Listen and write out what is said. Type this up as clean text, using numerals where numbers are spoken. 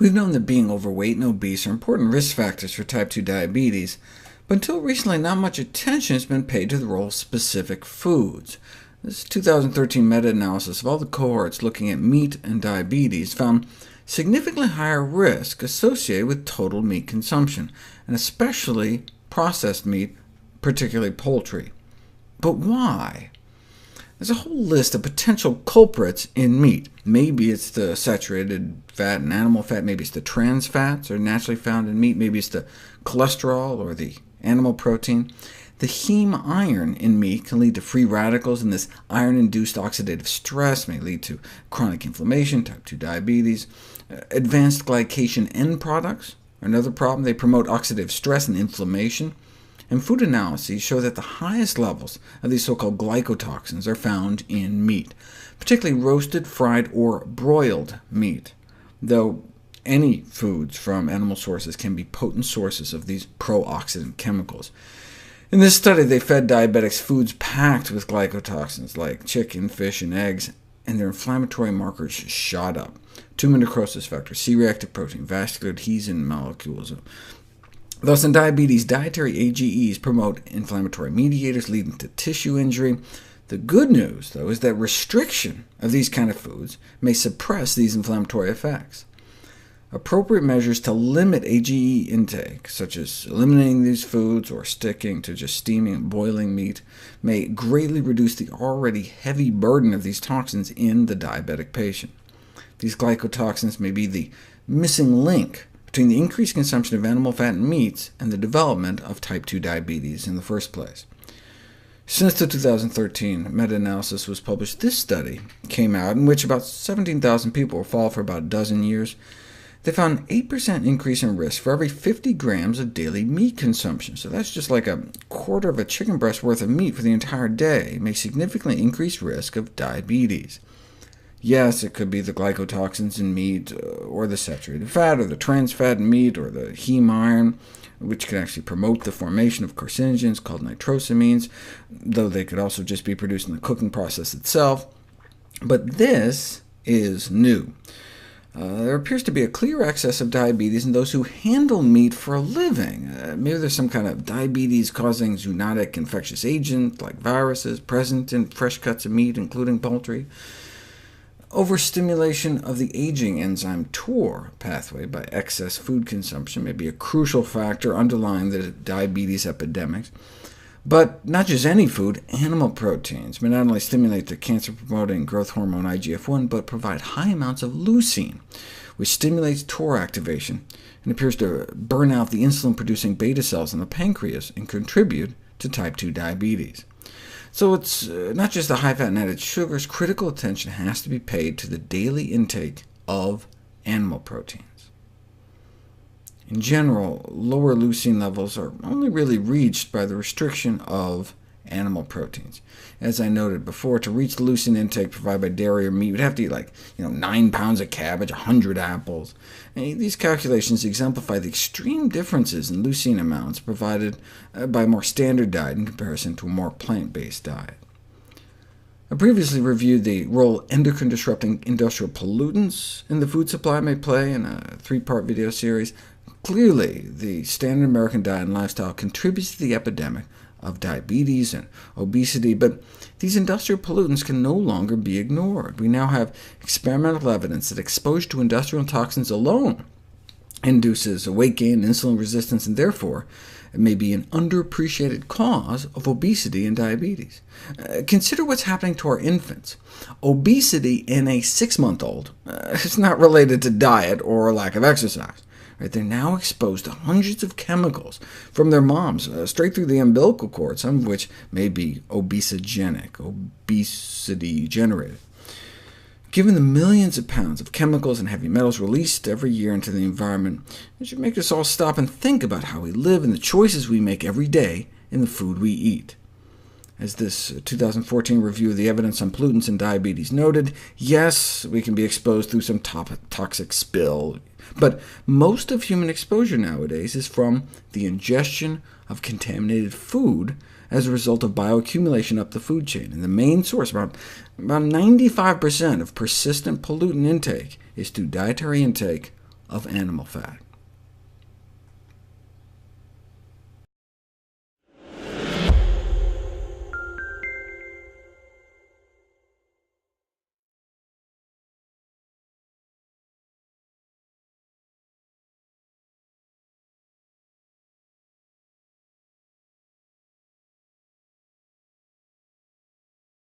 We've known that being overweight and obese are important risk factors for type 2 diabetes, but until recently not much attention has been paid to the role of specific foods. This 2013 meta-analysis of all the cohorts looking at meat and diabetes found significantly higher risk associated with total meat consumption, and especially processed meat, particularly poultry. But why? There's a whole list of potential culprits in meat. Maybe it's the saturated fat and animal fat, maybe it's the trans fats that are naturally found in meat, maybe it's the cholesterol or the animal protein. The heme iron in meat can lead to free radicals, and this iron-induced oxidative stress may lead to chronic inflammation, type 2 diabetes. Advanced glycation end products are another problem. They promote oxidative stress and inflammation. And food analyses show that the highest levels of these so-called glycotoxins are found in meat, particularly roasted, fried, or broiled meat, though any foods from animal sources can be potent sources of these pro-oxidant chemicals. In this study, they fed diabetics foods packed with glycotoxins, like chicken, fish, and eggs, and their inflammatory markers shot up. Tumor necrosis factor, C-reactive protein, vascular adhesion molecules. Thus, in diabetes, dietary AGEs promote inflammatory mediators, leading to tissue injury. The good news, though, is that restriction of these kind of foods may suppress these inflammatory effects. Appropriate measures to limit AGE intake, such as eliminating these foods or sticking to just steaming and boiling meat, may greatly reduce the already heavy burden of these toxins in the diabetic patient. These glycotoxins may be the missing link between the increased consumption of animal fat and meats and the development of type 2 diabetes in the first place. Since the 2013 meta-analysis was published, this study came out in which about 17,000 people were followed for about a dozen years. They found an 8% increase in risk for every 50 grams of daily meat consumption. So that's just like a quarter of a chicken breast worth of meat for the entire day, may significantly increase risk of diabetes. Yes, it could be the glycotoxins in meat, or the saturated fat, or the trans fat in meat, or the heme iron, which can actually promote the formation of carcinogens called nitrosamines, though they could also just be produced in the cooking process itself. But this is new. There appears to be a clear excess of diabetes in those who handle meat for a living. Maybe there's some kind of diabetes-causing zoonotic infectious agent, like viruses, present in fresh cuts of meat, including poultry. Overstimulation of the aging enzyme TOR pathway by excess food consumption may be a crucial factor underlying the diabetes epidemics. But not just any food, animal proteins may not only stimulate the cancer-promoting growth hormone IGF-1, but provide high amounts of leucine, which stimulates TOR activation and appears to burn out the insulin-producing beta cells in the pancreas and contribute to type 2 diabetes. So it's not just the high fat and added sugars. Critical attention has to be paid to the daily intake of animal proteins. In general, lower leucine levels are only really reached by the restriction of animal proteins. As I noted before, to reach the leucine intake provided by dairy or meat, you'd have to eat 9 pounds of cabbage, 100 apples. And these calculations exemplify the extreme differences in leucine amounts provided by a more standard diet in comparison to a more plant-based diet. I previously reviewed the role endocrine-disrupting industrial pollutants in the food supply may play in a 3-part video series. Clearly, the standard American diet and lifestyle contributes to the epidemic of diabetes and obesity, but these industrial pollutants can no longer be ignored. We now have experimental evidence that exposure to industrial toxins alone induces weight gain, insulin resistance, and therefore it may be an underappreciated cause of obesity and diabetes. Consider what's happening to our infants. Obesity in a 6-month-old is not related to diet or lack of exercise. They're now exposed to hundreds of chemicals from their moms, straight through the umbilical cord, some of which may be obesogenic, obesity-generated. Given the millions of pounds of chemicals and heavy metals released every year into the environment, it should make us all stop and think about how we live and the choices we make every day in the food we eat. As this 2014 review of the evidence on pollutants and diabetes noted, yes, we can be exposed through some toxic spill, but most of human exposure nowadays is from the ingestion of contaminated food as a result of bioaccumulation up the food chain. And the main source, about 95% of persistent pollutant intake, is through dietary intake of animal fat.